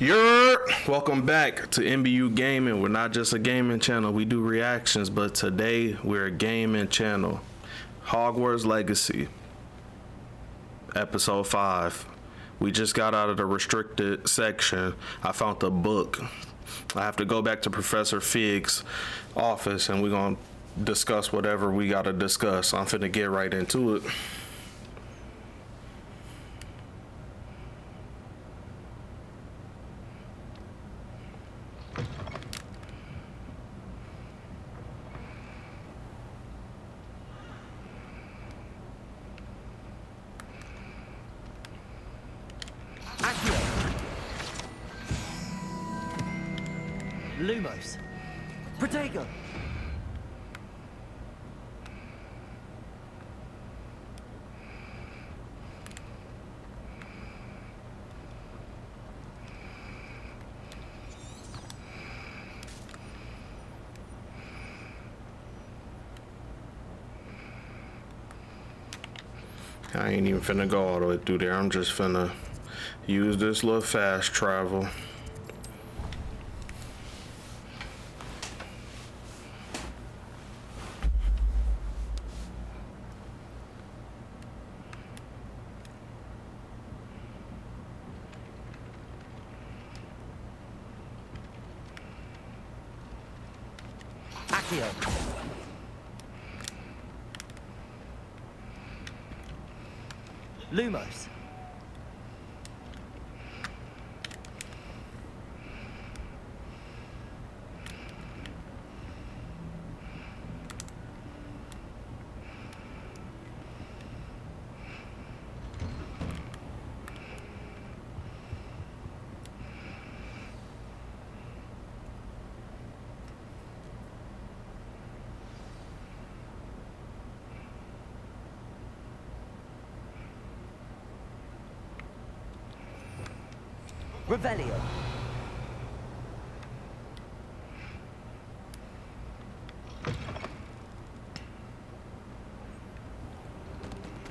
Welcome back to MBU Gaming. We're not just a gaming channel, we do reactions, but today we're a gaming channel. Hogwarts Legacy, episode 5. We just got out of the restricted section. I found the book. I have to go back to Professor Fig's office and we're gonna discuss whatever we gotta discuss. I'm finna get right into it. Lumos. Protego. I ain't even finna go all the way through there. I'm just finna use this little fast travel. Accio. Lumos. Revelio.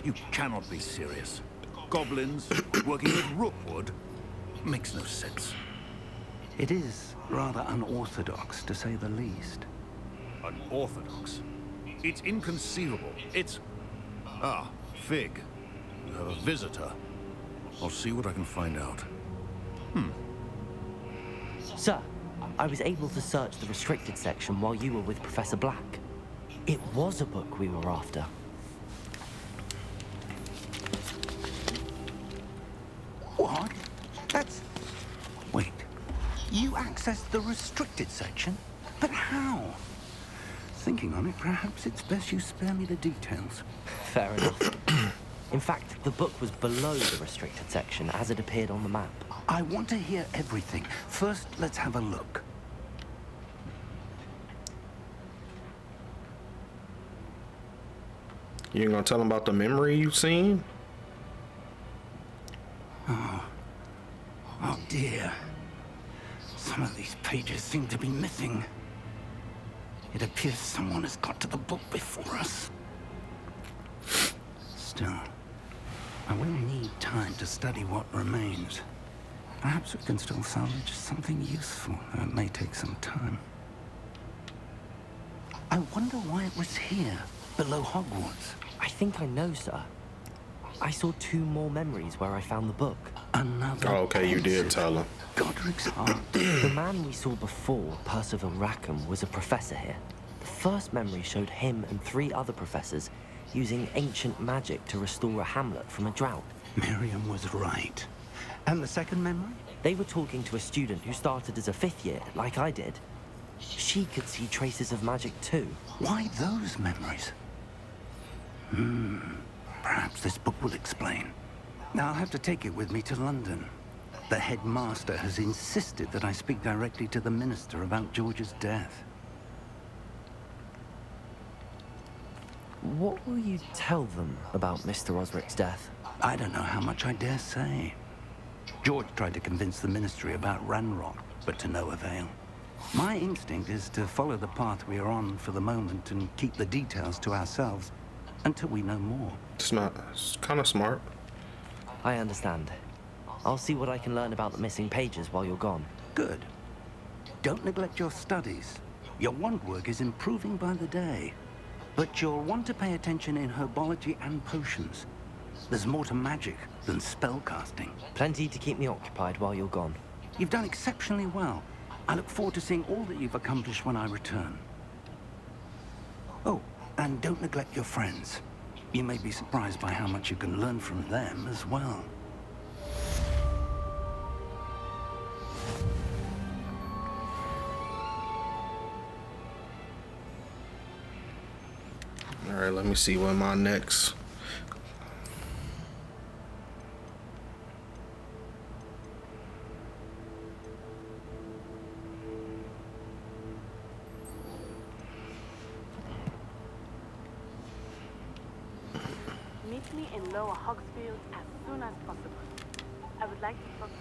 You cannot be serious. Goblins working with Rookwood makes no sense. It is rather unorthodox, to say the least. Unorthodox? It's inconceivable. It's... Ah, Fig. You have a visitor. I'll see what I can find out. Sir, I was able to search the restricted section while you were with Professor Black. It was a book we were after. What? That's... Wait. You accessed the restricted section? But how? Thinking on it, perhaps it's best you spare me the details. Fair enough. In fact, the book was below the restricted section as it appeared on the map. I want to hear everything. First, let's have a look. You ain't gonna tell them about the memory you've seen? Oh dear. Some of these pages seem to be missing. It appears someone has got to the book before us. Still, I will need time to study what remains. Perhaps we can still salvage something useful, though it may take some time. I wonder why it was here, below Hogwarts. I think I know, sir. I saw 2 more memories where I found the book. Another Oh, okay, you did pensive tell him. Godric's heart. The man we saw before, Percival Rackham, was a professor here. The first memory showed him and 3 other professors using ancient magic to restore a hamlet from a drought. Miriam was right. And the second memory? They were talking to a student who started as a 5th year, like I did. She could see traces of magic too. Why those memories? Perhaps this book will explain. Now I'll have to take it with me to London. The headmaster has insisted that I speak directly to the minister about George's death. What will you tell them about Mr. Osric's death? I don't know how much I dare say. George tried to convince the ministry about Ranrock, but to no avail. My instinct is to follow the path we are on for the moment and keep the details to ourselves until we know more. It's kind of smart. I understand. I'll see what I can learn about the missing pages while you're gone. Good. Don't neglect your studies. Your wand work is improving by the day. But you'll want to pay attention in herbology and potions. There's more to magic than spellcasting. Plenty to keep me occupied while you're gone. You've done exceptionally well. I look forward to seeing all that you've accomplished when I return. Oh, and don't neglect your friends. You may be surprised by how much you can learn from them as well. All right, let me see what my next. Meet me in Lower Hogsfield as soon as possible. I would like to talk to you.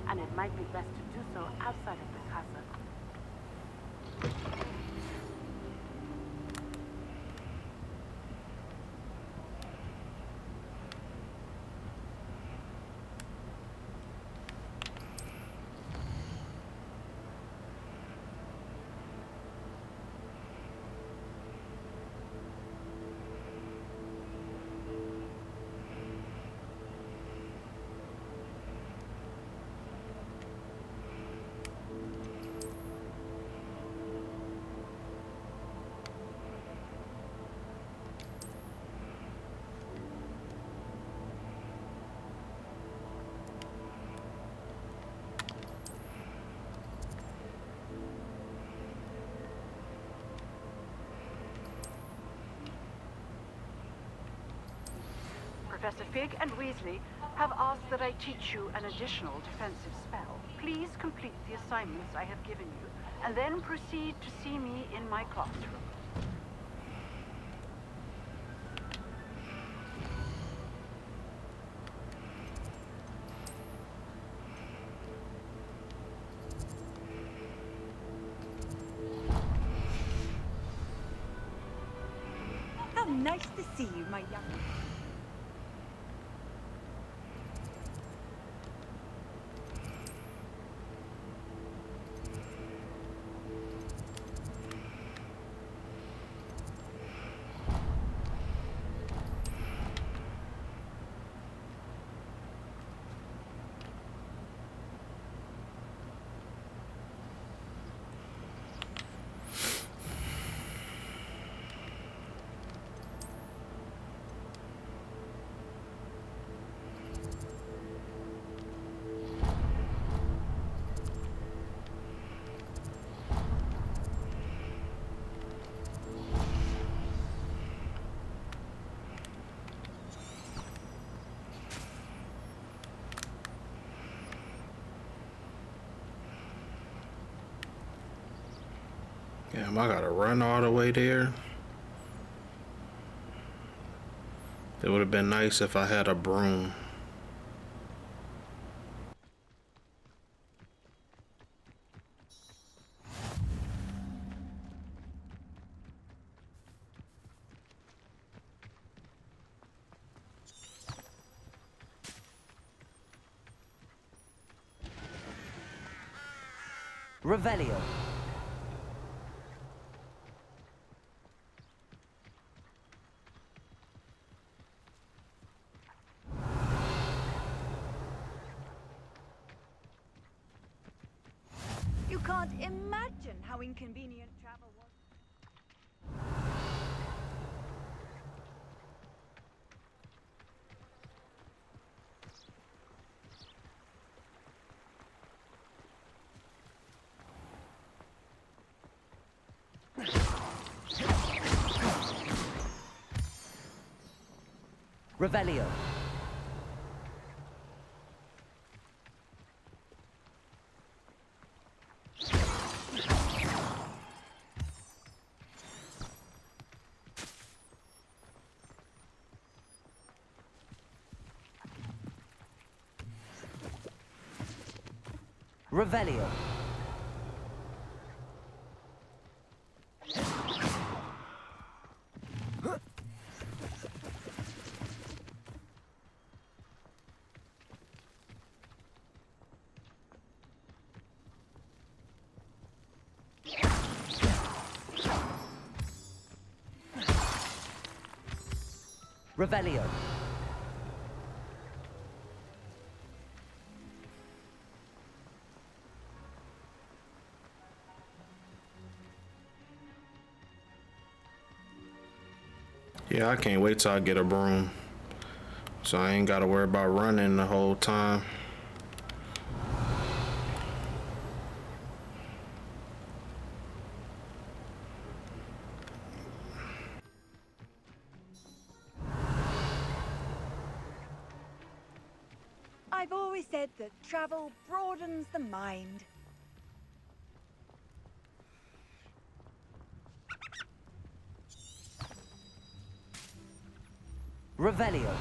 And it might be best to do so outside of the castle. Professor Fig and Weasley have asked that I teach you an additional defensive spell. Please complete the assignments I have given you, and then proceed to see me in my classroom. How nice to see you, my young... Damn, I gotta run all the way there. It would have been nice if I had a broom. Revelio. You can't imagine how inconvenient travel was. Revelio. Revelio. Revelio. Yeah, I can't wait till I get a broom. So I ain't gotta worry about running the whole time. I've always said that travel broadens the mind. Revelio.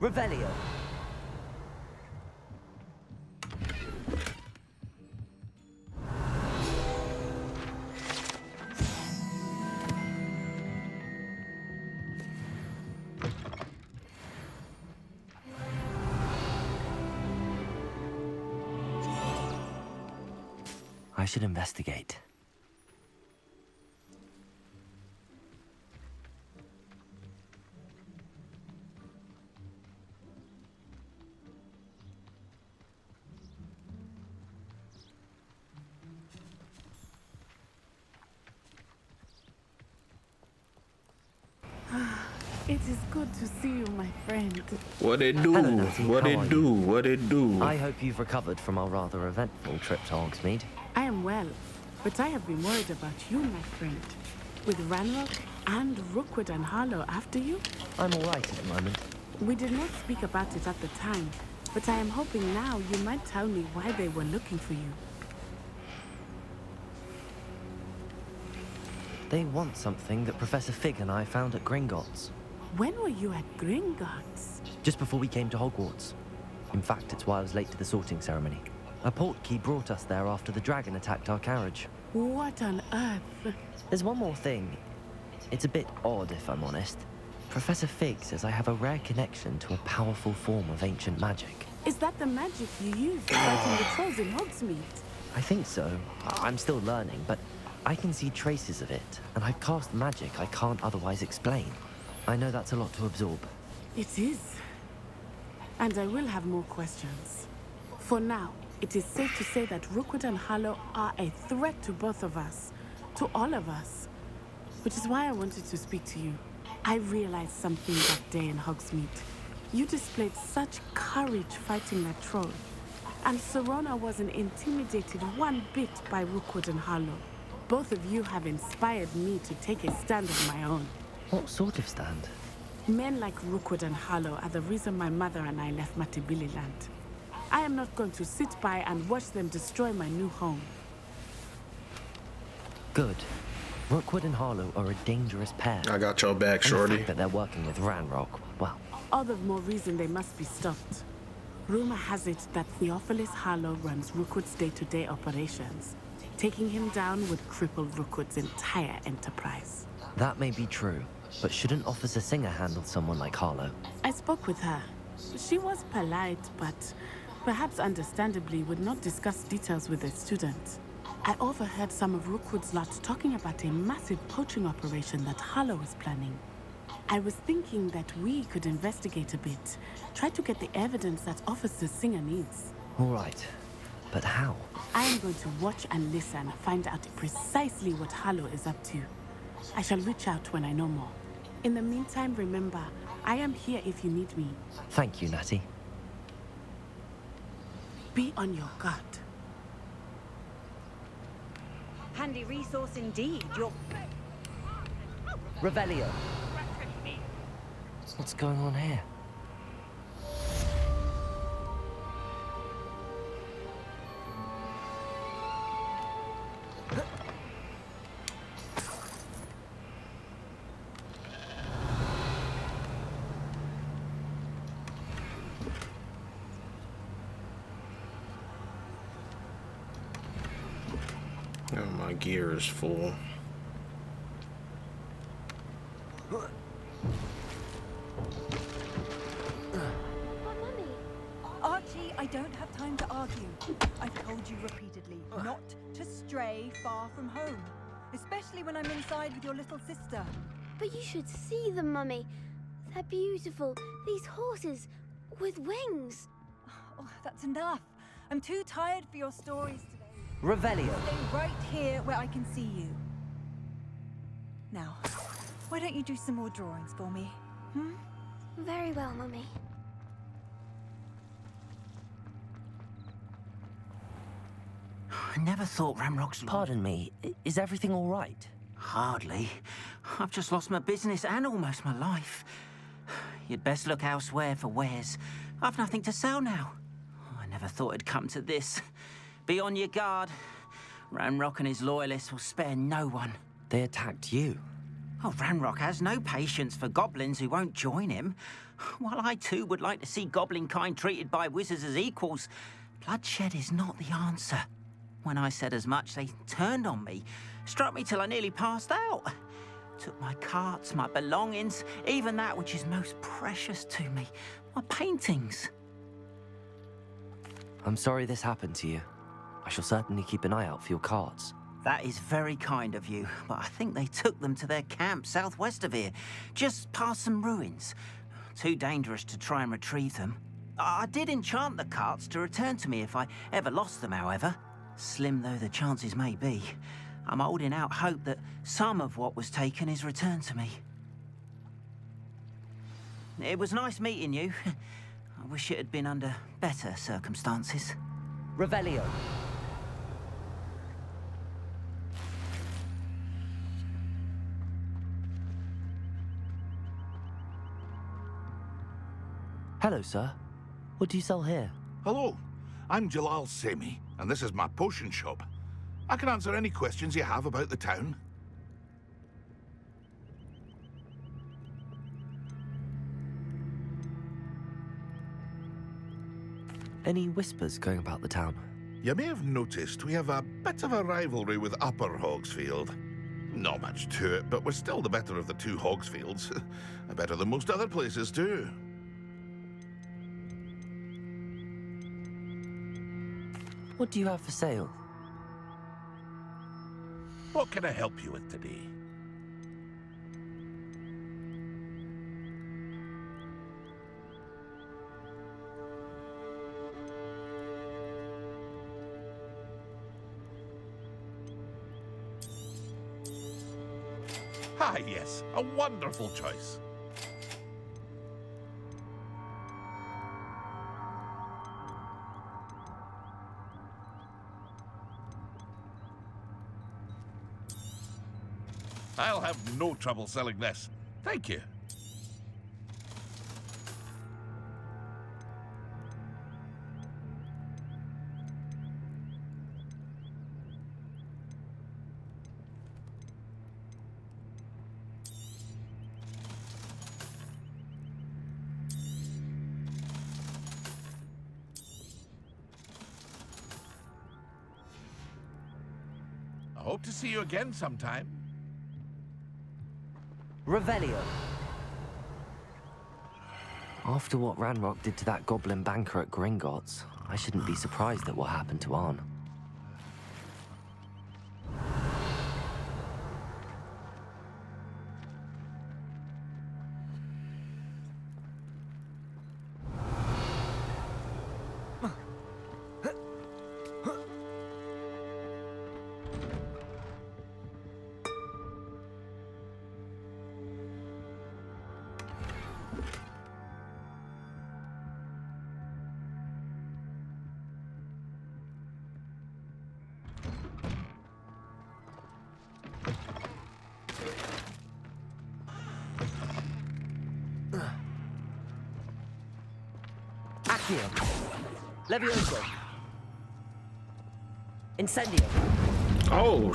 Revelio. I should investigate. It is good to see you, my friend. What it do? Hello, Natty. What How it are do? you? What it do? I hope you've recovered from our rather eventful trip to Hogsmeade. I am well, but I have been worried about you, my friend. With Ranrock and Rookwood and Harlow after you, I'm all right at the moment. we did not speak about it at the time, but I am hoping now you might tell me why they were looking for you. They want something that Professor Fig and I found at Gringotts. When were you at Gringotts? Just before we came to Hogwarts. In fact, it's why I was late to the sorting ceremony. A portkey brought us there after the dragon attacked our carriage. What on earth? There's one more thing. It's a bit odd, if I'm honest. Professor Fig says I have a rare connection to a powerful form of ancient magic. Is that the magic you used fighting the trolls in Hogsmeade? I think so. I'm still learning, but I can see traces of it, and I've cast magic I can't otherwise explain. I know that's a lot to absorb. It is. And I will have more questions. For now, it is safe to say that Rookwood and Harlow are a threat to both of us. To all of us. Which is why I wanted to speak to you. I realized something that day in Hogsmeade. You displayed such courage fighting that troll. And Serona wasn't intimidated one bit by Rookwood and Harlow. Both of you have inspired me to take a stand of my own. What sort of stand? Men like Rookwood and Harlow are the reason my mother and I left Matibili land. I am not going to sit by and watch them destroy my new home. Good. Rookwood and Harlow are a dangerous pair. I got your back, And the shorty. fact that they're working with Ranrock, well, All the more reason they must be stopped. Rumor has it that Theophilus Harlow runs Rookwood's day-to-day operations. Taking him down would cripple Rookwood's entire enterprise. that may be true. But shouldn't Officer Singer handle someone like Harlow? I spoke with her. She was polite, but perhaps understandably would not discuss details with a student. I overheard some of Rookwood's lot talking about a massive poaching operation that Harlow was planning. I was thinking that we could investigate a bit, try to get the evidence that Officer Singer needs. All right. But how? I am going to watch and listen, find out precisely what Harlow is up to. I shall reach out when I know more. In the meantime, remember, I am here if you need me. Thank you, Natty. Be on your guard. Handy resource indeed. Your Revelio. What's going on here? My gear is full. Archie, I don't have time to argue. I've told you repeatedly not to stray far from home, especially when I'm inside with your little sister. But you should see them, Mummy. They're beautiful. These horses with wings. Oh, that's enough. I'm too tired for your stories today. Revelio. Stay right here where I can see you. Now, why don't you do some more drawings for me? Very well, Mummy. I never thought Ramrock's... Pardon me, is everything all right? Hardly. I've just lost my business and almost my life. You'd best look elsewhere for wares. I've nothing to sell now. I never thought it'd come to this. Be on your guard. Ramrock and his loyalists will spare no one. They attacked you. Oh, Ranrock has no patience for goblins who won't join him. While I too would like to see goblin kind treated by wizards as equals, bloodshed is not the answer. When I said as much, they turned on me, struck me till I nearly passed out. Took my carts, my belongings, even that which is most precious to me, my paintings. I'm sorry this happened to you. I shall certainly keep an eye out for your carts. That is very kind of you, but I think they took them to their camp southwest of here, just past some ruins. Too dangerous to try and retrieve them. I did enchant the carts to return to me if I ever lost them, however. Slim though the chances may be, I'm holding out hope that some of what was taken is returned to me. It was nice meeting you. I wish it had been under better circumstances. Revelio. Hello, sir. What do you sell here? Hello, I'm Jalal Semi, and this is my potion shop. I can answer any questions you have about the town. Any whispers going about the town? You may have noticed we have a bit of a rivalry with Upper Hogsfield. Not much to it, but we're still the better of the two Hogsfields. Better than most other places, too. What do you have for sale? What can I help you with today? Ah, yes, a wonderful choice. I'll have no trouble selling this. Thank you. I hope to see you again sometime. Revelio. After what Ranrock did to that goblin banker at Gringotts, I shouldn't be surprised at what happened to Arn. Accio. Levioso. Incendio. Oh,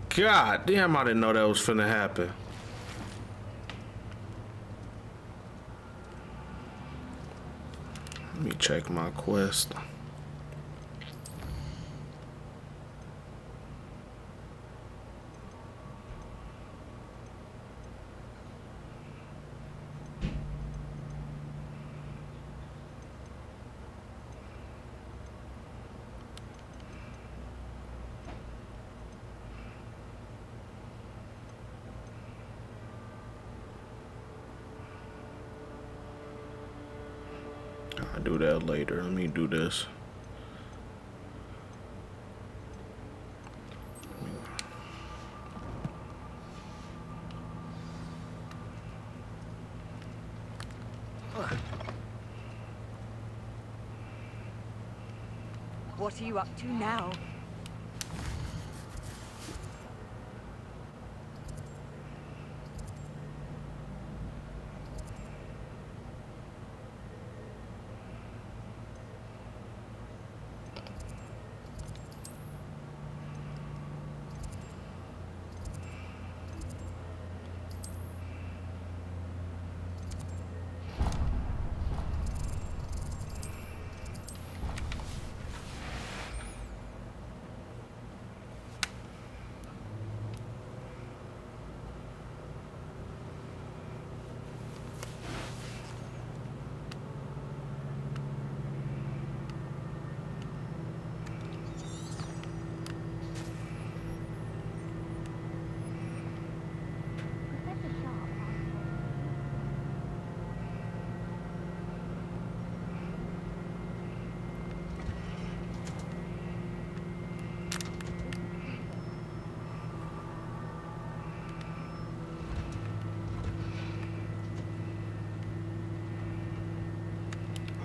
God damn, I didn't know that was finna happen. Let me check my quest. do that later. Let me do this. What are you up to now?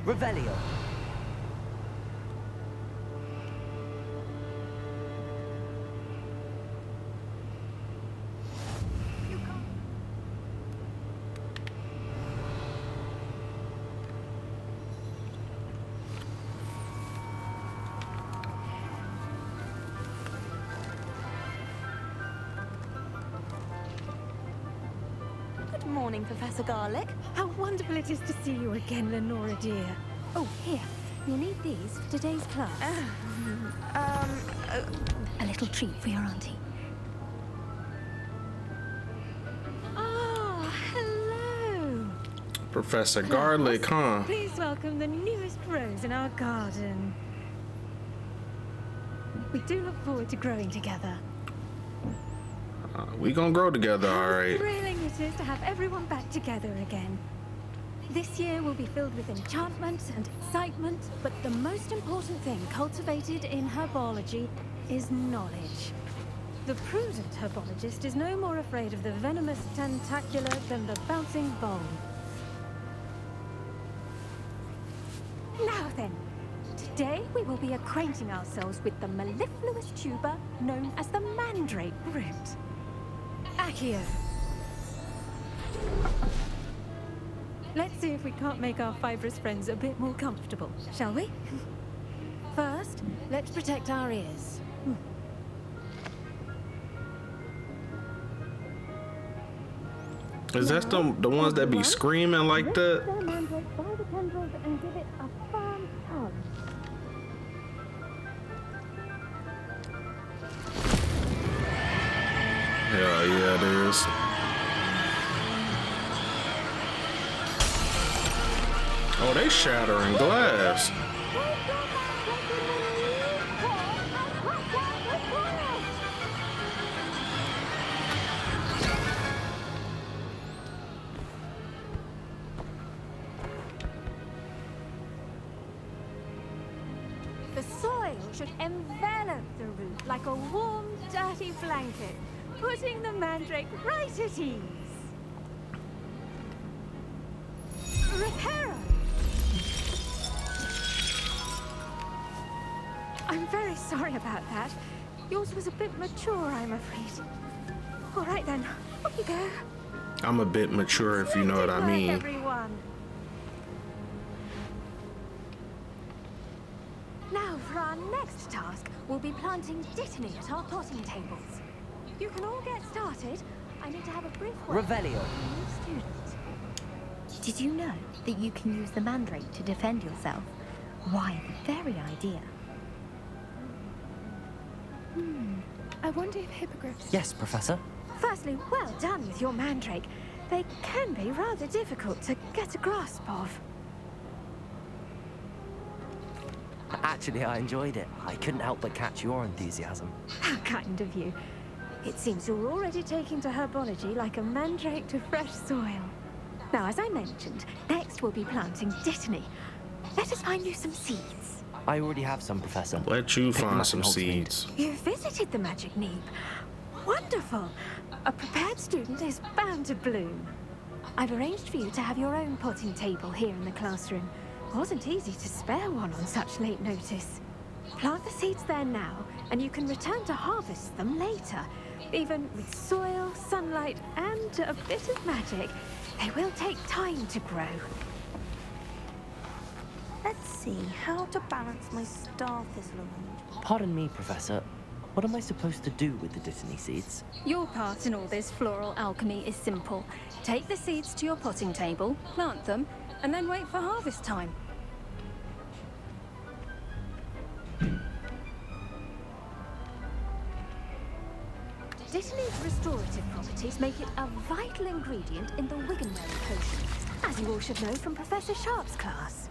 Revelio. Good morning, Professor Garlic. How wonderful it is to see you again, Lenora dear. Oh, here. You'll need these for today's class. A little treat for your auntie. Ah, hello. Professor Garlic, huh? Please welcome the newest rose in our garden. We do look forward to growing together. We gonna grow together, all right. How thrilling it is to have everyone back together again. This year will be filled with enchantment and excitement, but the most important thing cultivated in herbology is knowledge. The prudent herbologist is no more afraid of the venomous tentacular than the bouncing bole. Now then, today we will be acquainting ourselves with the mellifluous tuber known as the mandrake root. Accio. Let's see if we can't make our fibrous friends a bit more comfortable, shall we? First, let's protect our ears. Is that the ones that be screaming like that? Lift the mandrake by the tendrils and give it a firm tug. Yeah, it is. Oh, they shattering glass. The soil should envelop the root like a warm, dirty blanket, putting the mandrake right at ease. Reparo! I'm very sorry about that. Yours was a bit mature, I'm afraid. All right then, off you go. I'm a bit mature, if you know what I mean. Everyone. Now, for our next task, we'll be planting dittany at our plotting tables. You can all get started. I need to have a brief word Revelio. with the new student. Did you know that you can use the mandrake to defend yourself? Why, the very idea. I wonder if hippogriffs... Yes, Professor. Firstly, well done with your mandrake. They can be rather difficult to get a grasp of. Actually, I enjoyed it. I couldn't help but catch your enthusiasm. How kind of you. It seems you're already taking to herbology like a mandrake to fresh soil. Now, as I mentioned, next we'll be planting dittany. Let us find you some seeds. I already have some, Professor. Let you Pick them find up some in Hogsmeade. seeds. You visited the Magic Neep. Wonderful. A prepared student is bound to bloom. I've arranged for you to have your own potting table here in the classroom. Wasn't easy to spare one on such late notice. Plant the seeds there now, and you can return to harvest them later. Even with soil, sunlight, and a bit of magic, they will take time to grow. Let's see how to balance my star thistle arrangement. Pardon me, Professor. What am I supposed to do with the Dittany seeds? Your part in all this floral alchemy is simple. Take the seeds to your potting table, plant them, and then wait for harvest time. Dittany's restorative properties make it a vital ingredient in the Wiggenweld potion, as you all should know from Professor Sharp's class.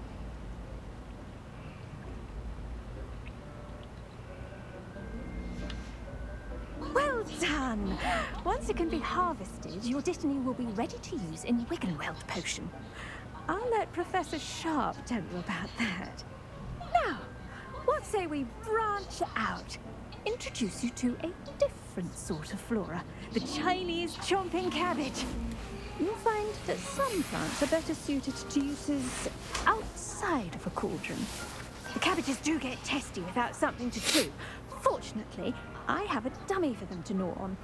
Well done! Once it can be harvested, your Dittany will be ready to use in Wiggenweld potion. I'll let Professor Sharp tell you about that. Now, what say we branch out? Introduce you to a different sort of flora, the Chinese chomping cabbage. You'll find that some plants are better suited to uses outside of a cauldron. The cabbages do get testy without something to chew. Fortunately, I have a dummy for them to gnaw on.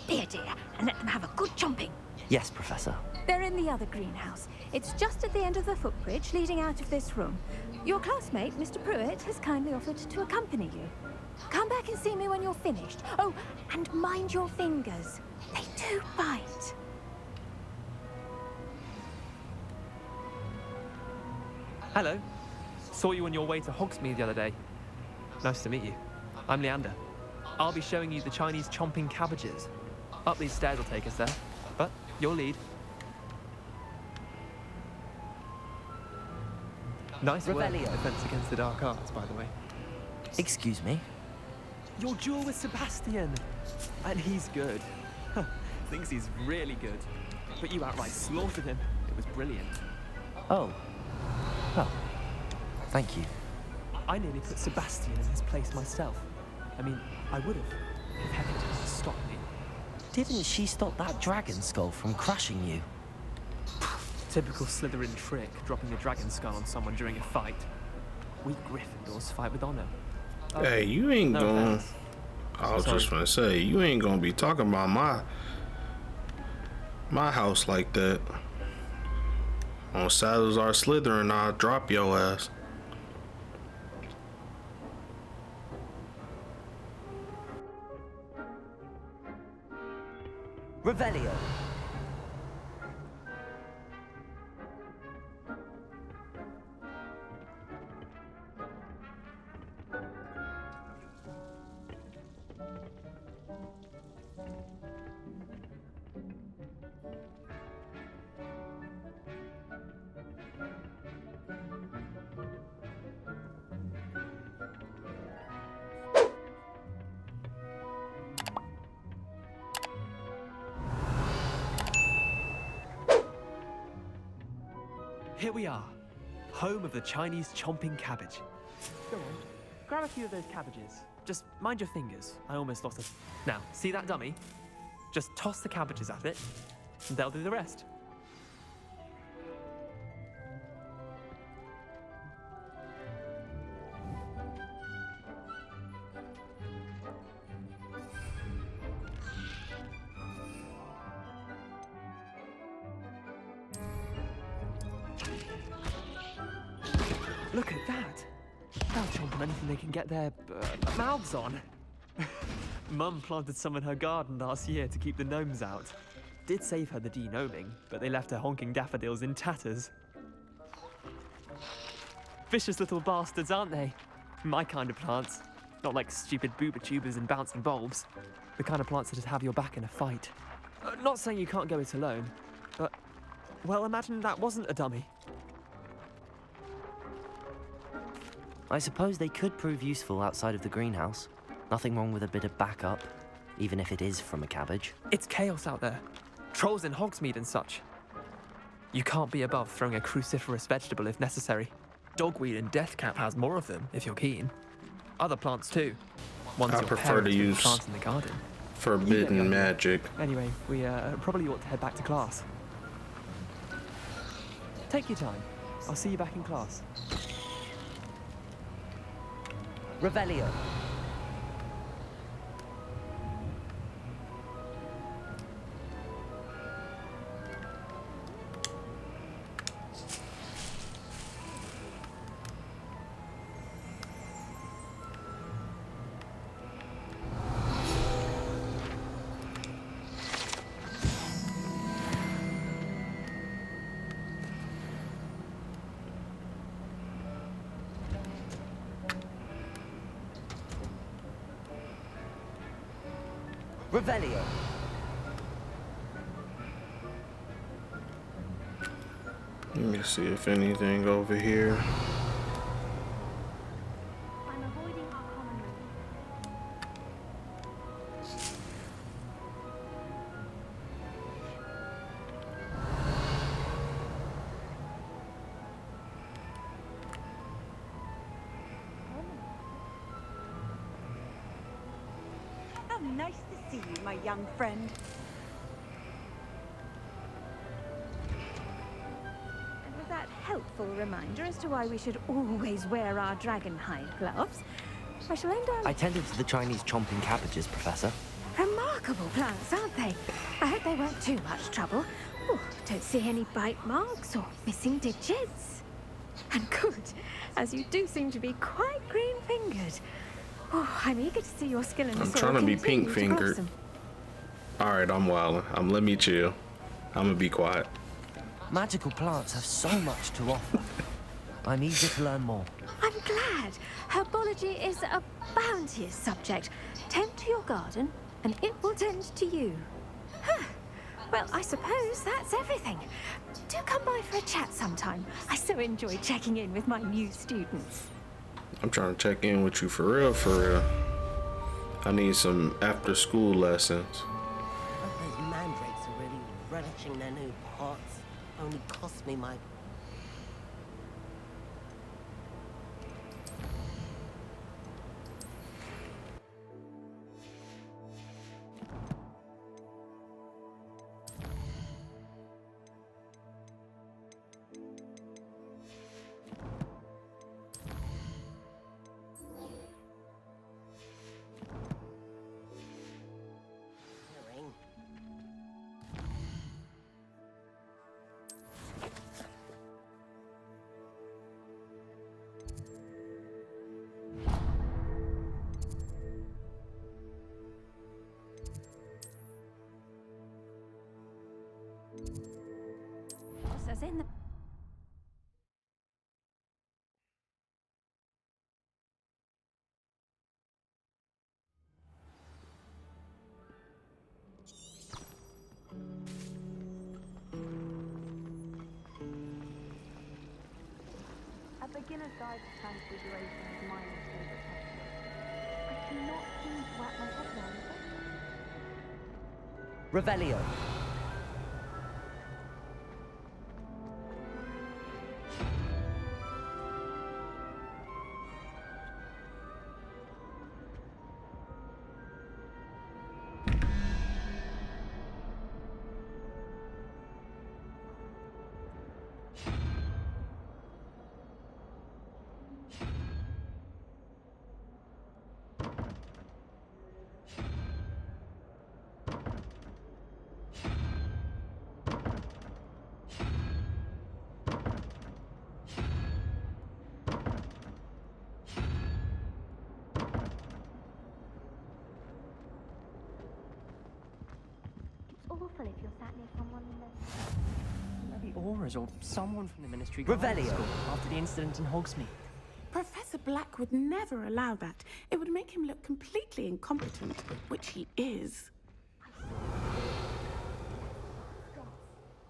Be a dear and let them have a good chomping. Yes, Professor. They're in the other greenhouse. It's just at the end of the footbridge leading out of this room. Your classmate, Mr. Pruitt, has kindly offered to accompany you. Come back and see me when you're finished. Oh, and mind your fingers. They do bite. Hello. Saw you on your way to Hogsmeade the other day. Nice to meet you. I'm Leander. I'll be showing you the Chinese chomping cabbages. Up these stairs will take us there, but your lead. Nice work. Revelio. Defense against the dark arts, by the way. Excuse me? Your duel with Sebastian. And he's good. Thinks he's really good. But you outright slaughtered him. It was brilliant. Oh. Well, thank you. I nearly put Sebastian in his place myself. I mean, I would have, if Hecate hadn't stopped me. Didn't she stop that dragon skull from crushing you? Typical Slytherin trick, dropping a dragon skull on someone during a fight. We Gryffindors fight with honor. Hey, you ain't no gonna... offense. I was Sorry. just gonna say, you ain't gonna be talking about my house like that. On Salazar Slytherin, I'll drop your ass. Revelio. Here we are, home of the Chinese chomping cabbage. Go on, grab a few of those cabbages. Just mind your fingers. I almost lost it. Now, see that dummy? Just toss the cabbages at it, and they'll do the rest. Look at that! They'll chomp on anything they can get their mouths on. Mum planted some in her garden last year to keep the gnomes out. Did save her the de-gnoming, but they left her honking daffodils in tatters. Vicious little bastards, aren't they? My kind of plants. Not like stupid booba tubers and bouncing bulbs. The kind of plants that just have your back in a fight. Not saying you can't go it alone, but... well, imagine that wasn't a dummy. I suppose they could prove useful outside of the greenhouse. Nothing wrong with a bit of backup, even if it is from a cabbage. It's chaos out there. Trolls in Hogsmeade and such. You can't be above throwing a cruciferous vegetable if necessary. Dogweed and Deathcap has more of them, if you're keen. Other plants too. Ones I your prefer parents to didn't use plant in the garden. You get the forbidden idea. magic. Anyway, we probably ought to head back to class. Take your time. I'll see you back in class. Revelio. Revelio. Let me see if anything over here. I'm avoiding our common room. How nice to see you, my young friend. And with that helpful reminder as to why we should always wear our dragonhide gloves, I shall end our... I tended to the Chinese chomping cabbages, Professor. Remarkable plants, aren't they? I hope they weren't too much trouble. Oh, don't see any bite marks or missing digits. And good, as you do seem to be quite green-fingered. Oh, I'm eager to see your skill in the I'm soil trying to be continue pink-fingered. blossom. Alright, I'm wildin'. Let me chill. I'm gonna be quiet. Magical plants have so much to offer. I'm eager to learn more. I'm glad. Herbology is a bounteous subject. Tend to your garden, and it will tend to you. Huh. Well, I suppose that's everything. Do come by for a chat sometime. I so enjoy checking in with my new students. I'm trying to check in with you for real, for real. I need some after-school lessons. Those mandrakes are really relishing their new pots. Only cost me my... As in the... A beginner's guide to transfiguration is my most favorite textbook. I cannot seem to wrap my head around it. Revelio. Awful if you're sat near someone in the... Maybe Auras or someone from the Ministry Revelio. School after the incident in Hogsmeade. Professor Black would never allow that. It would make him look completely incompetent, which he is.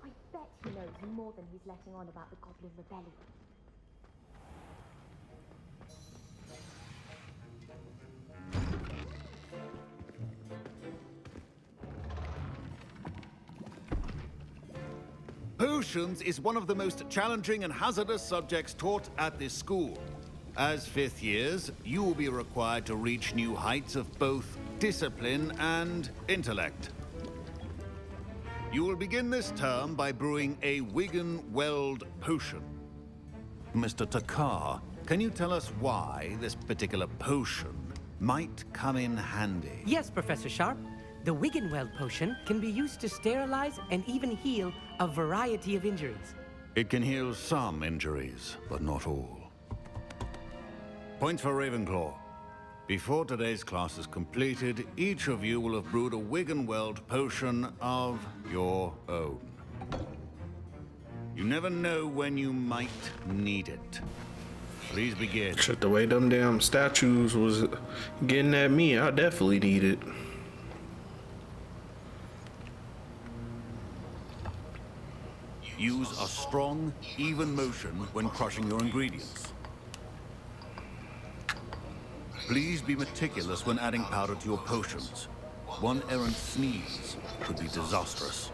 I bet he knows more than he's letting on about the Goblin Rebellion. Potions is one of the most challenging and hazardous subjects taught at this school. As fifth years, you will be required to reach new heights of both discipline and intellect. You will begin this term by brewing a Wigan-Weld potion. Mr. Takar, can you tell us why this particular potion might come in handy? Yes, Professor Sharp. The Wigan-Weld potion can be used to sterilize and even heal a variety of injuries. It can heal some injuries, but not all. Points for Ravenclaw. Before today's class is completed, each of you will have brewed a Wigan-Weld potion of your own. You never know when you might need it. Please begin. Shit, the way them damn statues was getting at me, I definitely need it. Use a strong, even motion when crushing your ingredients. Please be meticulous when adding powder to your potions. One errant sneeze could be disastrous.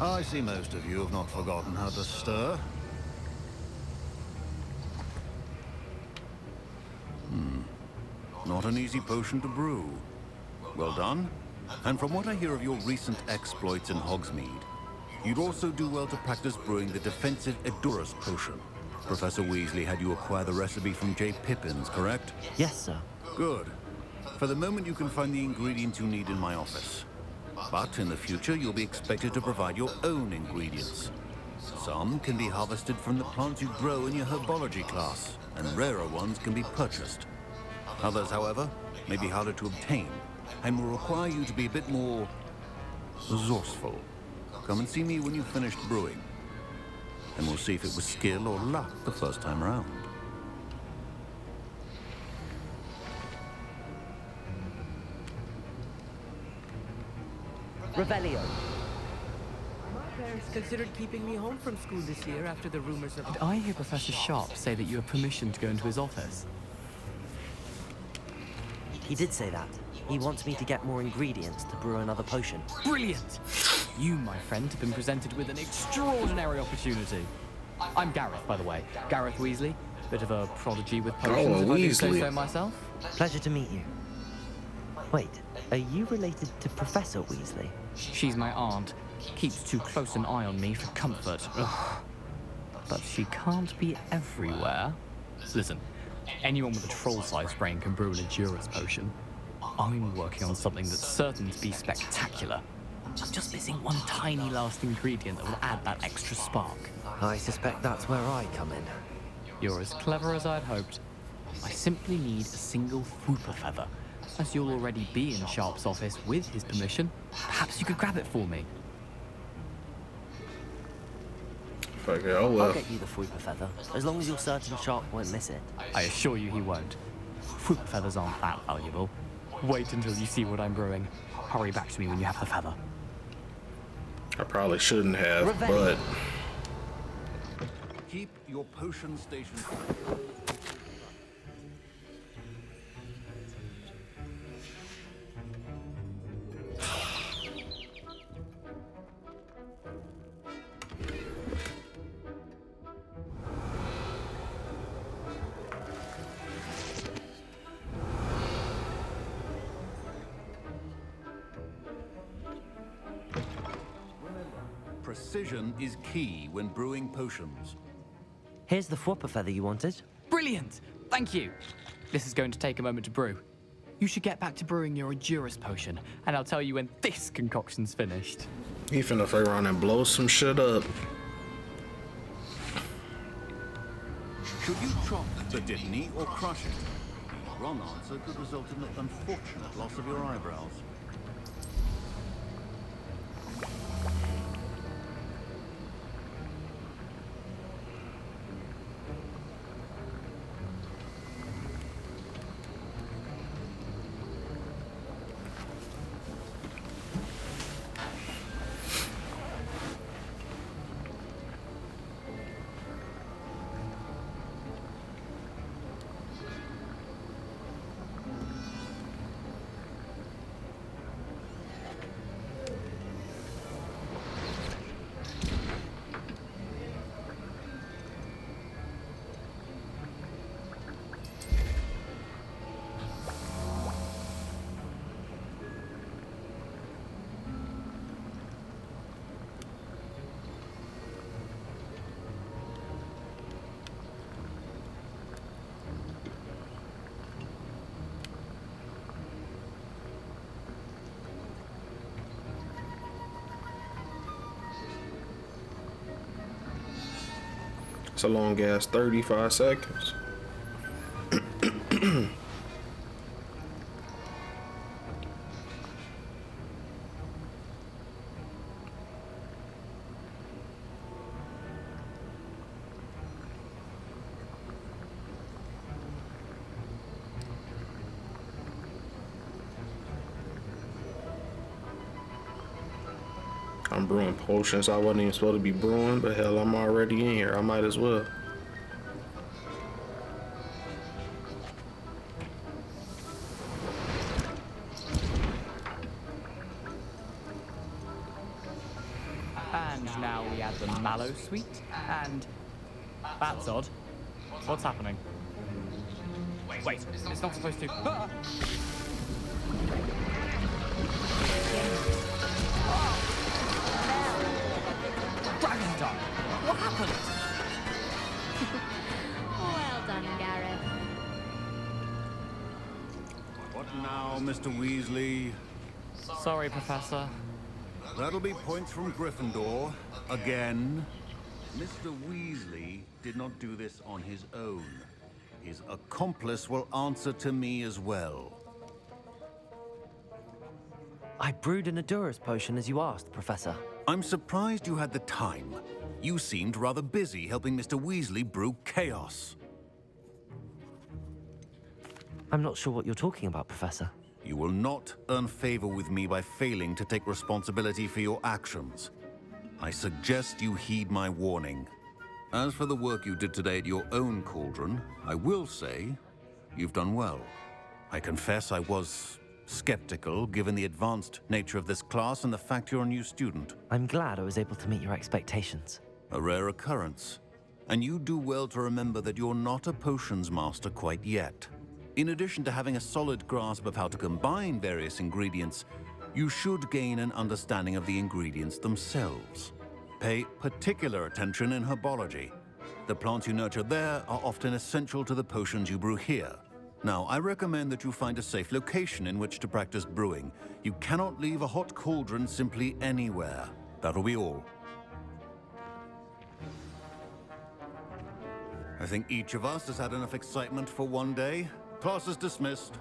I see most of you have not forgotten how to stir. Not an easy potion to brew. Well done. And from what I hear of your recent exploits in Hogsmeade, you'd also do well to practice brewing the defensive Edurus potion. Professor Weasley had you acquire the recipe from J. Pippin's, correct? Yes, sir. Good. For the moment, you can find the ingredients you need in my office. But in the future, you'll be expected to provide your own ingredients. Some can be harvested from the plants you grow in your herbology class, and rarer ones can be purchased. Others, however, may be harder to obtain, and will require you to be a bit more resourceful. Come and see me when you've finished brewing, and we'll see if it was skill or luck the first time around. Revelio. My parents considered keeping me home from school this year after the rumors of... Did I hear Professor Sharp say that you have permission to go into his office? He did say that. He wants me to get more ingredients to brew another potion. Brilliant! You, my friend, have been presented with an extraordinary opportunity. I'm Gareth, by the way. Gareth Weasley. Bit of a prodigy with potions, if I do say so myself. Pleasure to meet you. Wait, are you related to Professor Weasley? She's my aunt. Keeps too close an eye on me for comfort. Ugh. But she can't be everywhere. Listen, anyone with a troll-sized brain can brew an Edurus potion. I'm working on something that's certain to be spectacular. I'm just missing one tiny last ingredient that will add that extra spark. I suspect that's where I come in. You're as clever as I'd hoped. I simply need a single Whooper feather. As you'll already be in Sharp's office with his permission, perhaps you could grab it for me. Okay, I'll get you the Whooper feather, as long as you're certain Sharp won't miss it. I assure you he won't. Whooper feathers aren't that valuable. Wait until you see what I'm brewing. Hurry back to me when you have the feather. I probably shouldn't have, but... Keep your potion station. Precision is key when brewing potions. Here's the Whooper feather you wanted. Brilliant! Thank you! This is going to take a moment to brew. You should get back to brewing your Edurus potion, and I'll tell you when this concoction's finished. He finna fuck around and blow some shit up. Should you chop the Dittany or crush it? The wrong answer could result in the unfortunate loss of your eyebrows. It's a long ass 35 seconds. I'm brewing potions I wasn't even supposed to be brewing, but hell, I'm already in here. I might as well. And now we add the mallow sweet, and that's odd. What's happening? Wait, it's not supposed to. Ah! Dragon Dog! What happened? Well done, Gareth. What now, Mr. Weasley? Sorry, Professor. That'll be points from Gryffindor. Again. Mr. Weasley did not do this on his own. His accomplice will answer to me as well. I brewed an Adurus potion as you asked, Professor. I'm surprised you had the time. You seemed rather busy helping Mr. Weasley brew chaos. I'm not sure what you're talking about, Professor. You will not earn favor with me by failing to take responsibility for your actions. I suggest you heed my warning. As for the work you did today at your own cauldron, I will say you've done well. I confess I was skeptical, given the advanced nature of this class and the fact you're a new student. I'm glad I was able to meet your expectations. A rare occurrence. And you do well to remember that you're not a potions master quite yet. In addition to having a solid grasp of how to combine various ingredients, you should gain an understanding of the ingredients themselves. Pay particular attention in herbology. The plants you nurture there are often essential to the potions you brew here. Now, I recommend that you find a safe location in which to practice brewing. You cannot leave a hot cauldron simply anywhere. That'll be all. I think each of us has had enough excitement for one day. Class is dismissed.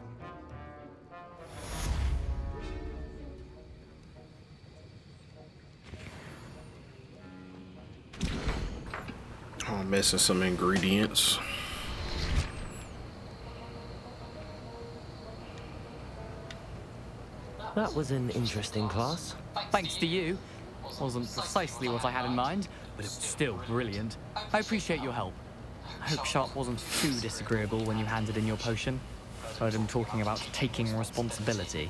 Oh, I'm missing some ingredients. That was an interesting class. Thanks to you. Wasn't precisely what I had in mind, but it was still brilliant. I appreciate your help. I hope Sharp wasn't too disagreeable when you handed in your potion. Heard him talking about taking responsibility.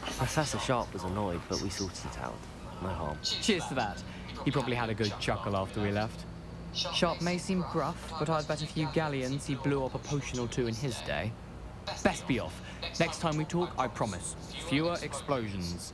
Professor Sharp was annoyed, but we sorted it out. No harm. Cheers to that. He probably had a good chuckle after we left. Sharp may seem gruff, but I'd bet a few galleons he blew up a potion or two in his day. Best be off. Next time we talk, I promise, fewer explosions.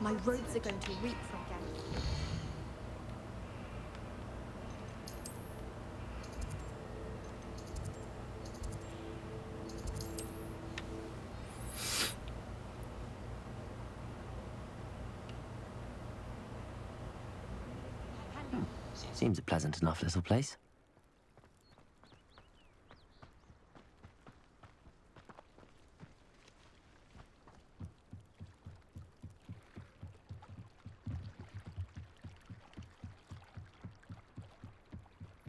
My robes are going to reek from Gareth. Seems a pleasant enough little place.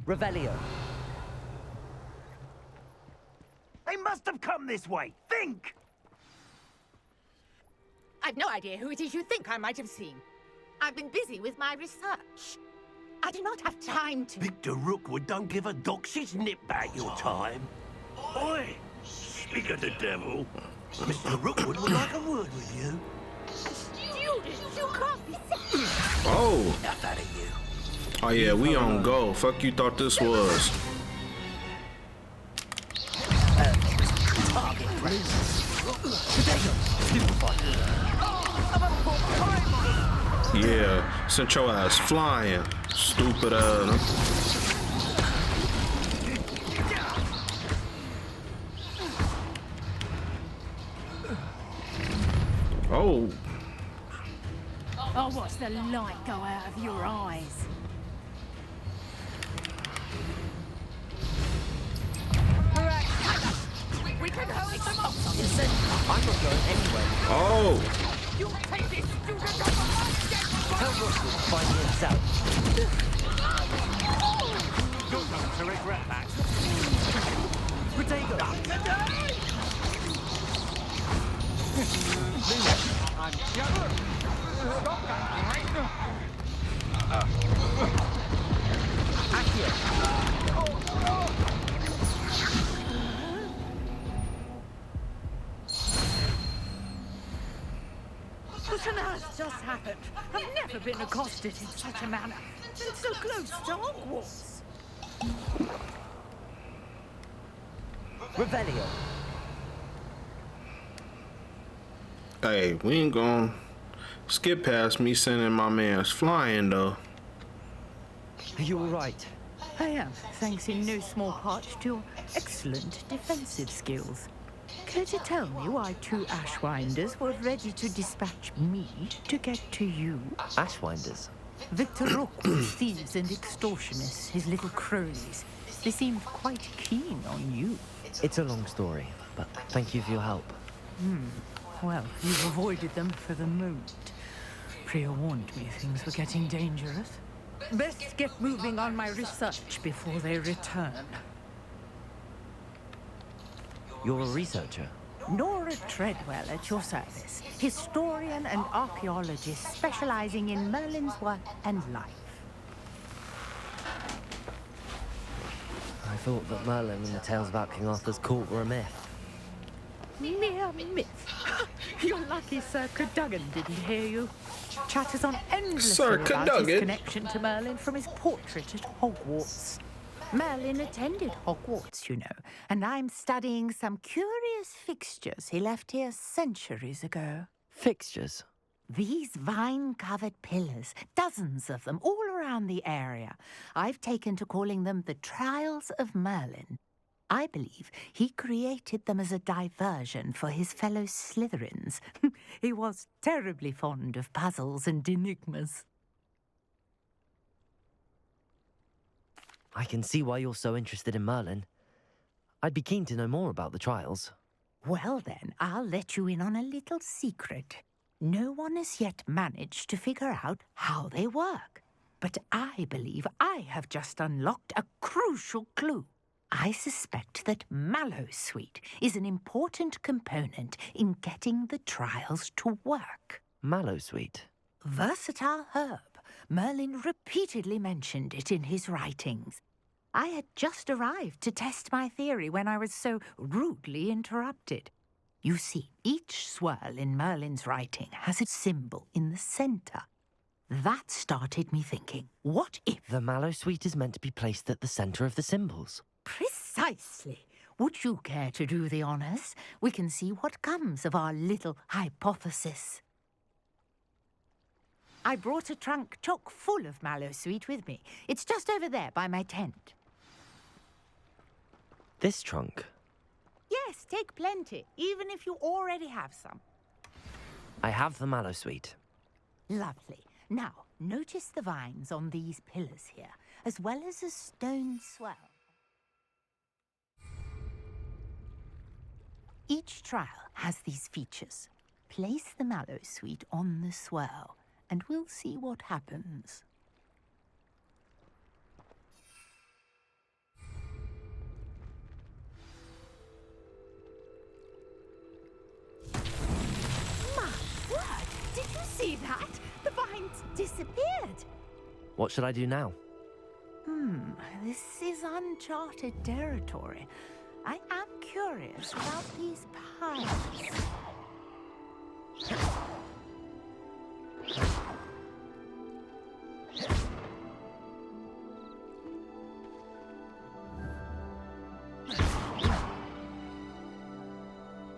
Revelio. They must have come this way. Think! I've no idea who it is you think I might have seen. I've been busy with my research. I do not have time to... Victor Rookwood don't give a doxy's nip back your time. Oi! Speak of the devil. Mr. Rookwood would like a word with you. Students, you can't be serious. Oh! Enough out of you. Oh yeah, we on go. Fuck you thought this was. Yeah, sent your ass flying, stupid ass. Oh. I'll watch the light go out of your eyes. We can hold them up. Listen, I'm not going anywhere. Oh. You take this student off. Tell Russell to find me himself. You're going to regret that. Potato! I'm just... Stop that, right? What on earth just happened? I've never been accosted in such a manner. And so close to Hogwarts. Revelio. Hey, we ain't gonna skip past me sending my mans flying though. Are you alright? I am, thanks in no small part to your excellent defensive skills. Care to tell me why two Ashwinders were ready to dispatch me to get to you? Ashwinders? Victor Rookwood's thieves and extortionists, his little cronies. They seemed quite keen on you. It's a long story, but thank you for your help. Well, you've avoided them for the moment. Priya warned me things were getting dangerous. Best get moving on my research before they return. You're a researcher? Nora Treadwell at your service. Historian and archaeologist specializing in Merlin's work and life. I thought that Merlin and the tales about King Arthur's court were a myth. Mere myth. You're lucky Sir Cadogan didn't hear you. Chatters on endlessly Sir about Cadogan? his connection to Merlin from his portrait at Hogwarts. Merlin attended Hogwarts, you know, and I'm studying some curious fixtures he left here centuries ago. Fixtures? These vine-covered pillars, dozens of them, all around the area. I've taken to calling them the Trials of Merlin. I believe he created them as a diversion for his fellow Slytherins. He was terribly fond of puzzles and enigmas. I can see why you're so interested in Merlin. I'd be keen to know more about the trials. Well then, I'll let you in on a little secret. No one has yet managed to figure out how they work. But I believe I have just unlocked a crucial clue. I suspect that Mallowsweet is an important component in getting the trials to work. Mallowsweet? Versatile herb. Merlin repeatedly mentioned it in his writings. I had just arrived to test my theory when I was so rudely interrupted. You see, each swirl in Merlin's writing has a symbol in the center. That started me thinking, what if... The Mallowsweet is meant to be placed at the center of the symbols. Precisely. Would you care to do the honors? We can see what comes of our little hypothesis. I brought a trunk chock full of Mallowsweet with me. It's just over there by my tent. This trunk? Yes, take plenty, even if you already have some. I have the Mallowsweet. Lovely. Now, notice the vines on these pillars here, as well as a stone swell. Each trial has these features. Place the Mallowsweet on the swell, and we'll see what happens. My word! Did you see that? The vines disappeared. What should I do now? This is uncharted territory. I am curious about these pines.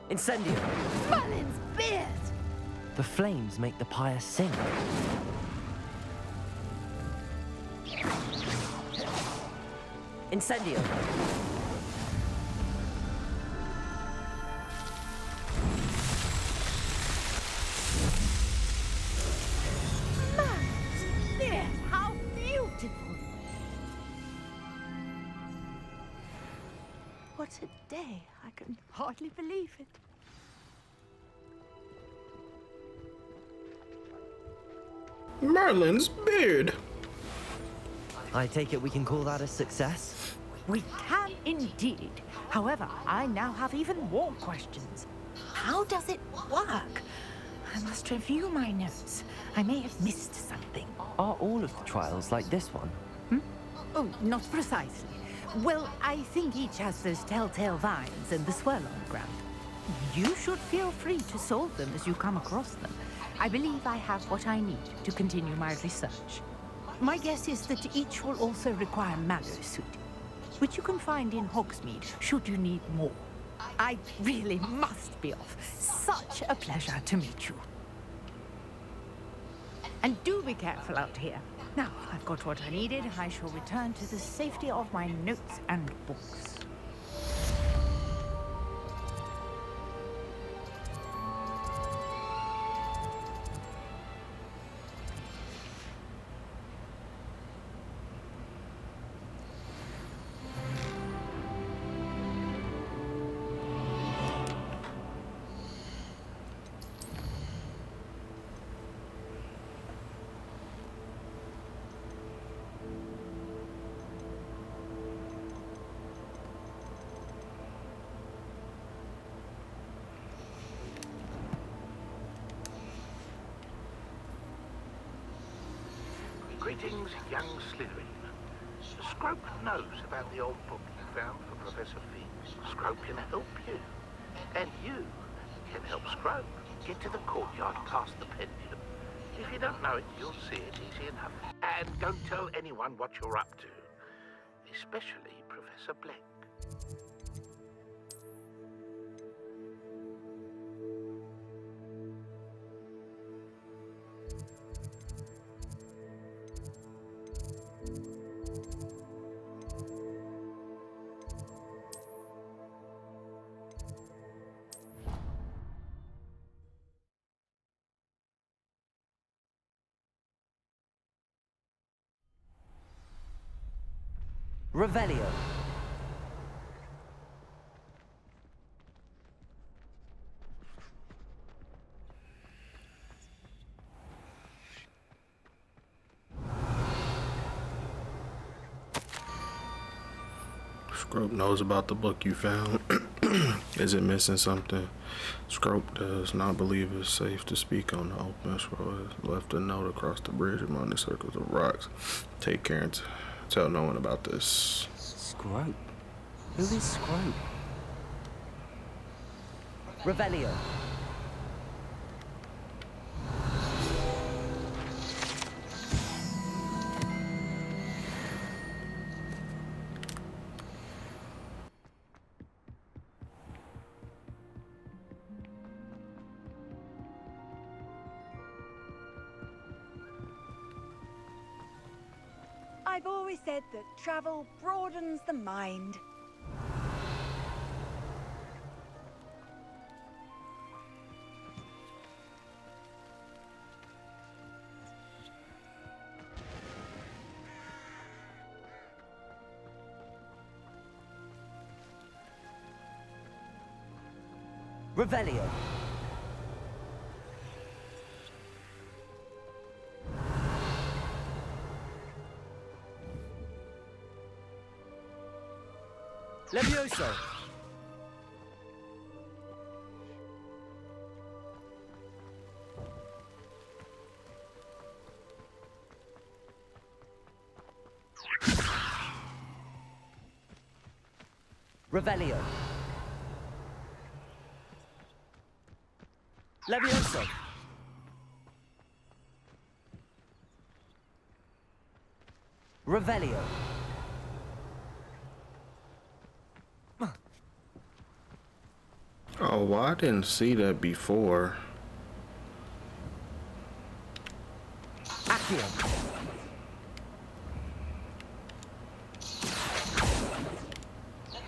Incendio! Merlin's beard! The flames make the pyre sink. Incendio! Merlin's beard! How beautiful! What a day. I can hardly believe it. Merlin's beard. I take it we can call that a success? We can indeed. However, I now have even more questions. How does it work? I must review my notes. I may have missed something. Are all of the trials like this one? Oh, not precisely. Well, I think each has those telltale vines and the swirl on the ground. You should feel free to solve them as you come across them. I believe I have what I need to continue my research. My guess is that each will also require mallow suit, which you can find in Hogsmeade should you need more. I really must be off. Such a pleasure to meet you. And do be careful out here. Now, I've got what I needed. I shall return to the safety of my notes and books. Greetings, young Slytherin. Scrope knows about the old book you found for Professor Fig. Scrope can help you. And you can help Scrope get to the courtyard past the pendulum. If you don't know it, you'll see it easy enough. And don't tell anyone what you're up to. Especially Professor Blank. Revelio. Scrope knows about the book you found. Is it missing something? Scrope does not believe it's safe to speak on the open. Scrope has left a note across the bridge among the circles of rocks. Take care and tell no one about this. Scrope? Who is Scrope? Revelio. I've always said that travel broadens the mind. Revelio. Levioso. Revelio. Levioso. Revelio. Oh why I didn't see that before. Accio.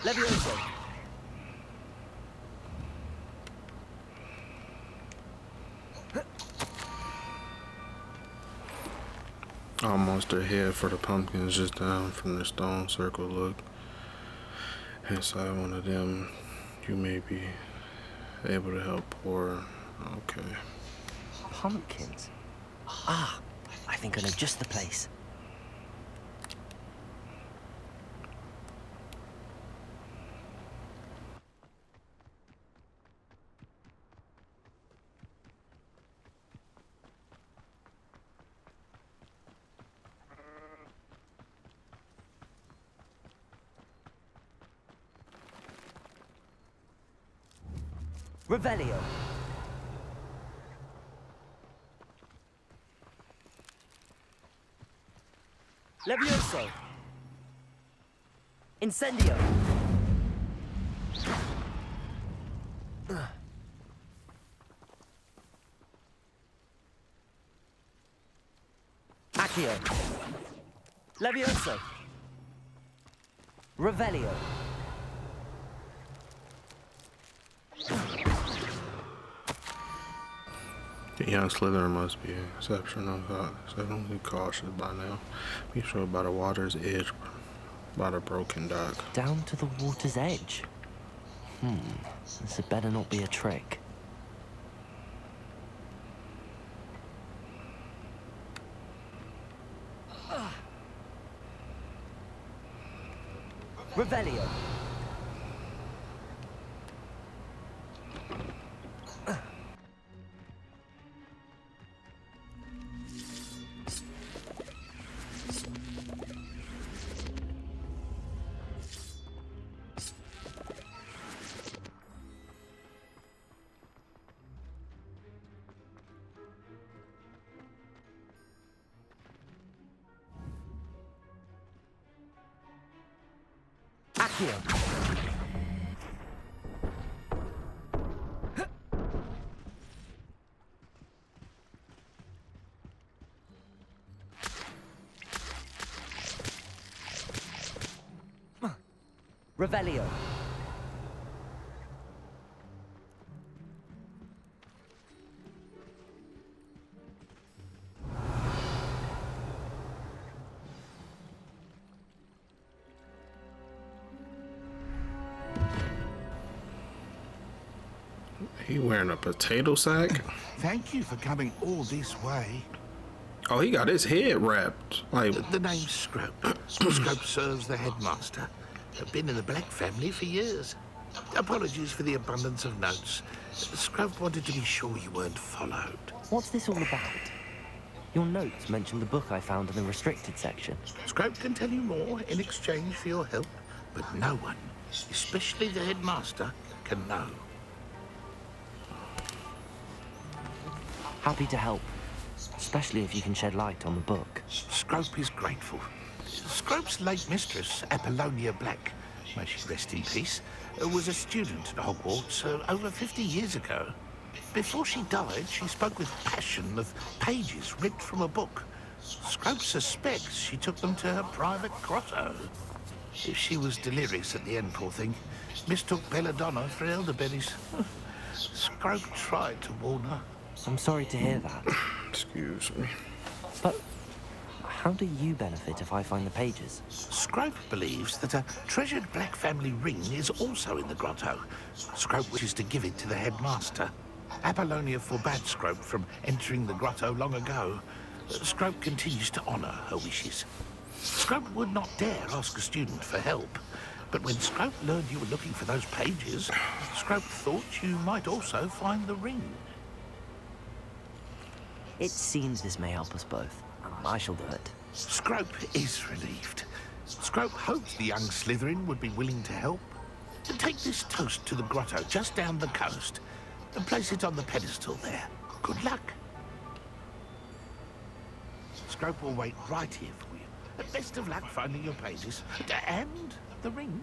Levioso. Almost ahead for the pumpkins, just down from the stone circle. Look inside one of them. You may be able to help pour. Okay. Pumpkins? Ah, I think I know just the place. Revelio. Levioso. Incendio. Accio. Levioso. Revelio. The young Slytherin must be exceptional, exceptionally cautious by now. Be sure by the water's edge, by the broken dock. Down to the water's edge? This had better not be a trick. Revelio. Accio. Revelio. He wearing a potato sack? Thank you for coming all this way. Oh, he got his head wrapped. Like The name's Scrope. Scrope serves the headmaster. I've been in the Black family for years. Apologies for the abundance of notes. Scrope wanted to be sure you weren't followed. What's this all about? Your notes mentioned the book I found in the restricted section. Scrope can tell you more in exchange for your help, but no one, especially the headmaster, can know. Happy to help, especially if you can shed light on the book. Scrope is grateful. Scrope's late mistress, Apollonia Black, may she rest in peace, was a student at Hogwarts over 50 years ago. Before she died, she spoke with passion of pages ripped from a book. Scrope suspects she took them to her private grotto. If she was delirious at the end, poor thing, mistook belladonna for elderberries. Scrope tried to warn her. I'm sorry to hear that. Excuse me. But how do you benefit if I find the pages? Scrope believes that a treasured Black family ring is also in the grotto. Scrope wishes to give it to the headmaster. Apollonia forbade Scrope from entering the grotto long ago. Scrope continues to honor her wishes. Scrope would not dare ask a student for help. But when Scrope learned you were looking for those pages, Scrope thought you might also find the ring. It seems this may help us both. I shall do it. Scrope is relieved. Scrope hopes the young Slytherin would be willing to help. Take this toast to the grotto just down the coast and place it on the pedestal there. Good luck. Scrope will wait right here for you. Best of luck finding your pages and the ring.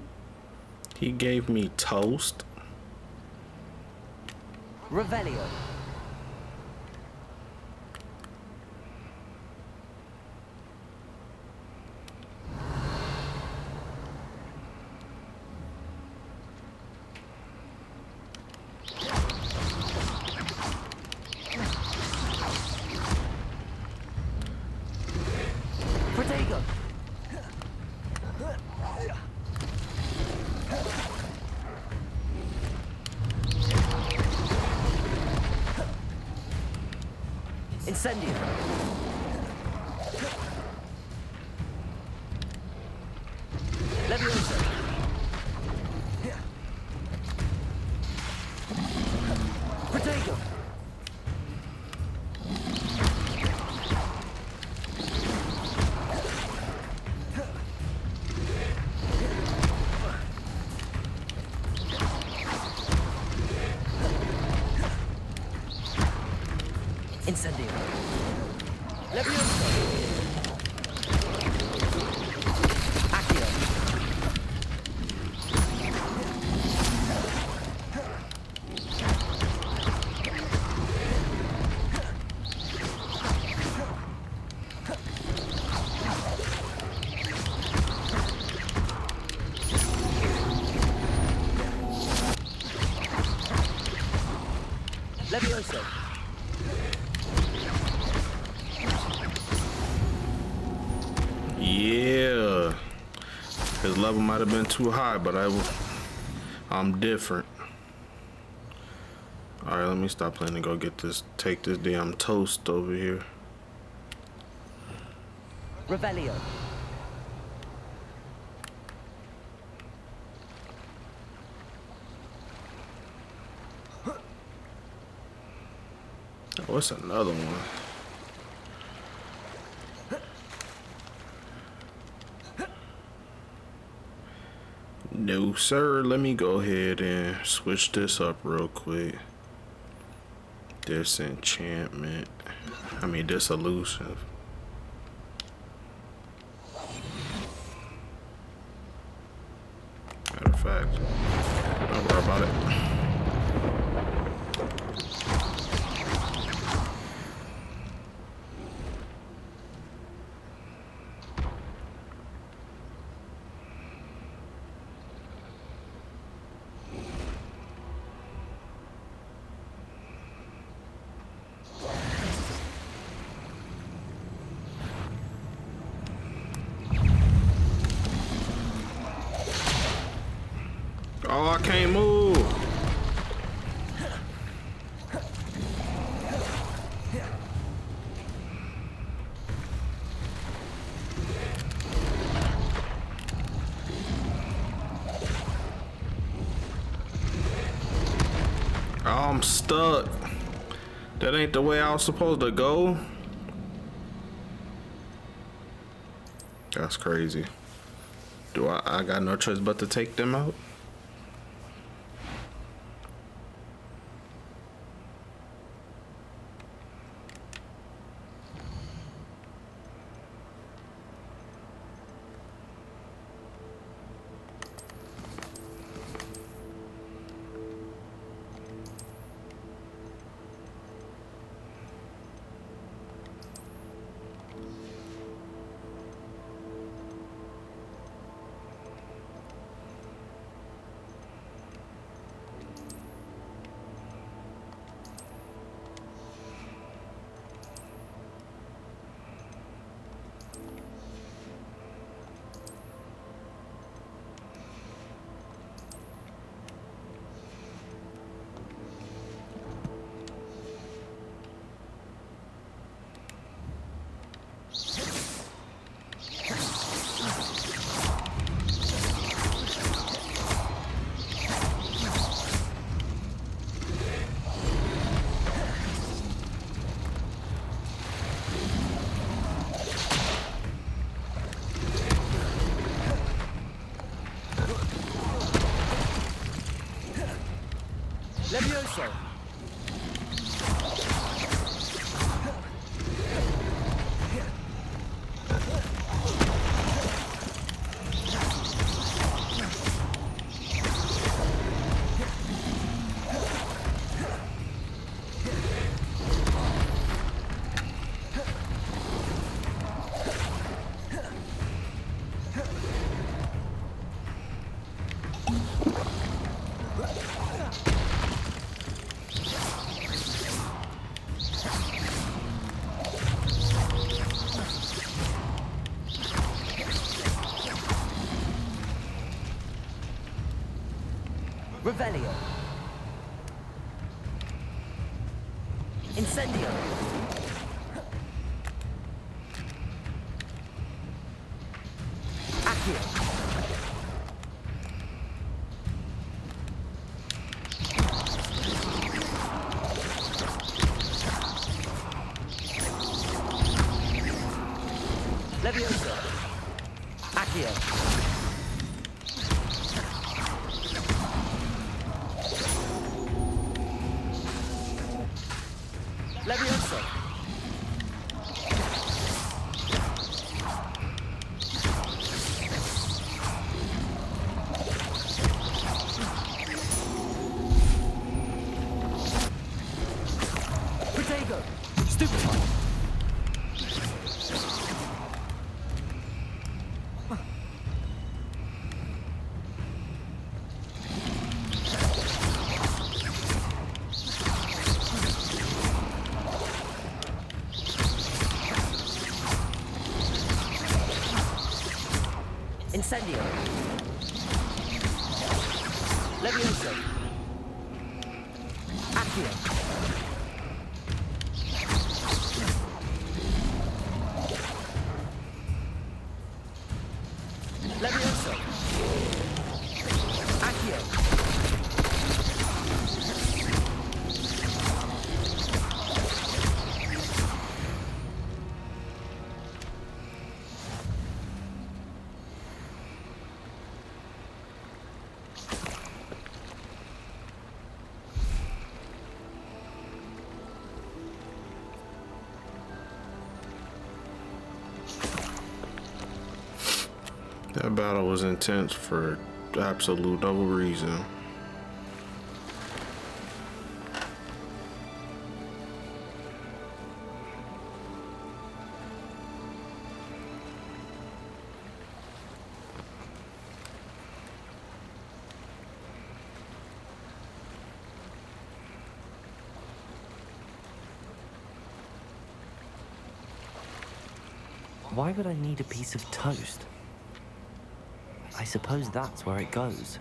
He gave me toast. Revelio. Protego. Incendio. Leviosa. Protego. Incendio. Leviosa. Accio. Leviosa. Yeah, his level might have been too high, but I'm different. All right, let me stop playing and go get this. Take this damn toast over here. Revelio. Oh, what's another one? No, sir. Let me go ahead and switch this up real quick. Disenchantment. I mean, dissolution. Matter of fact, don't worry about it. Oh, I can't move. Oh, I'm stuck. That ain't the way I was supposed to go. That's crazy. Do I got no choice but to take them out? Levioso. Revelio. Incendio. Accio. Levioso. Accio. Levioso. Protego. Stupefy. Incendio. Levioso. Accio. Levioso. Accio. That battle was intense for absolute no reason. Why would I need a piece of toast? I suppose that's where it goes.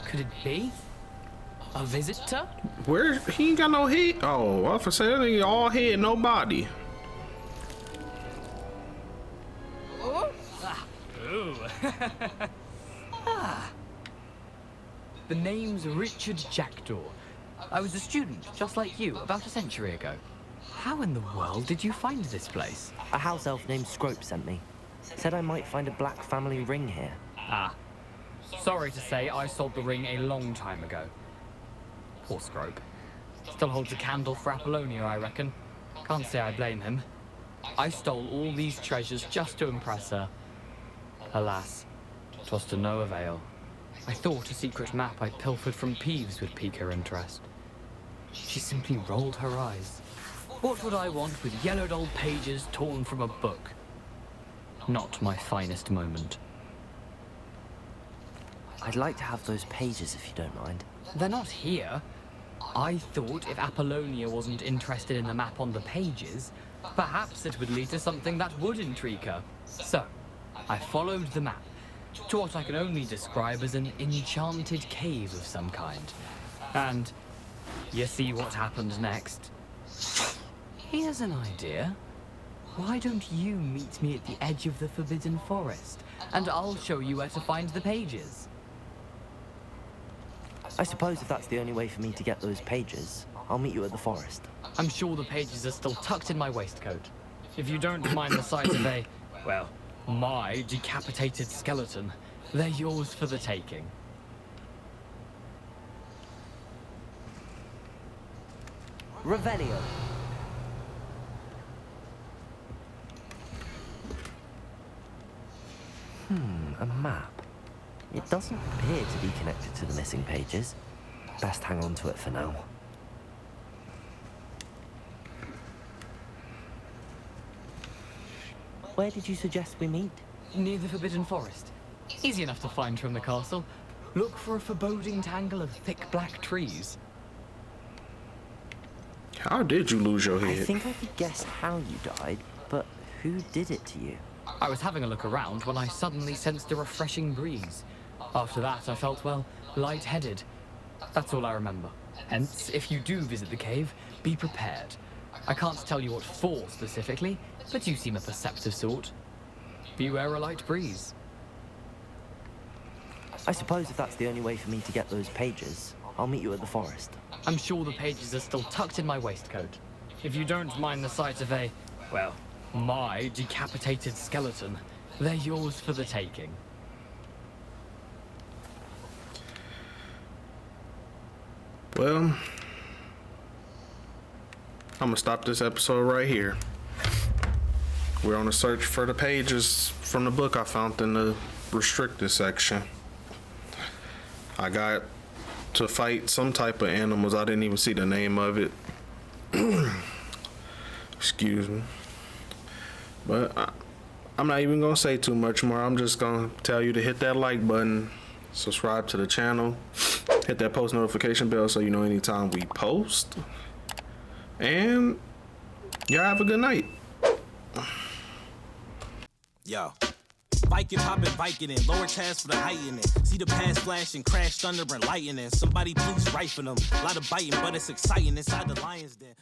Could it be? A visitor? Where? He ain't got no head. Oh, I was gonna say that nigga all head, no body. Oh. Ooh. The name's Richard Jackdaw. I was a student, just like you, about a century ago. How in the world did you find this place? A house elf named Scrope sent me. Said I might find a black family ring here. Ah. Sorry to say, I sold the ring a long time ago. Poor Scrope. Still holds a candle for Apollonia, I reckon. Can't say I blame him. I stole all these treasures just to impress her. Alas, 'twas to no avail. I thought a secret map I pilfered from Peeves would pique her interest. She simply rolled her eyes. What would I want with yellowed old pages torn from a book? Not my finest moment. I'd like to have those pages if you don't mind. They're not here. I thought if Apollonia wasn't interested in the map on the pages, perhaps it would lead to something that would intrigue her. So, I followed the map to what I can only describe as an enchanted cave of some kind. And you see what happened next? Here's an idea. Why don't you meet me at the edge of the Forbidden Forest, and I'll show you where to find the pages. I suppose if that's the only way for me to get those pages, I'll meet you at the forest. I'm sure the pages are still tucked in my waistcoat. If you don't mind the sight of a, well, my decapitated skeleton, they're yours for the taking. Revelio. A map. It doesn't appear to be connected to the missing pages. Best hang on to it for now. Where did you suggest we meet? Near the Forbidden Forest. Easy enough to find from the castle. Look for a foreboding tangle of thick black trees. How did you lose your I head? think I could guess how you died, but who did it to you? I was having a look around when I suddenly sensed a refreshing breeze. After that, I felt, well, lightheaded. That's all I remember. Hence, if you do visit the cave, be prepared. I can't tell you what for specifically, but you seem a perceptive sort. Beware a light breeze. I suppose if that's the only way for me to get those pages, I'll meet you at the forest. I'm sure the pages are still tucked in my waistcoat. If you don't mind the sight of a, well, my decapitated skeleton, they're yours for the taking. Well, I'm gonna stop this episode right here. We're on a search for the pages from the book I found in the restricted section. I got to fight some type of animals. I didn't even see the name of it. Excuse me. But I'm not even gonna say too much more. I'm just gonna tell you to hit that like button, subscribe to the channel, hit that post notification bell so you know anytime we post. And y'all have a good night. Yo. Viking poppin', Viking lower task for the heighten it. See the past flash and crash thunder and lightning. Somebody please write for them. A lot of biting, but it's exciting inside the lion's den.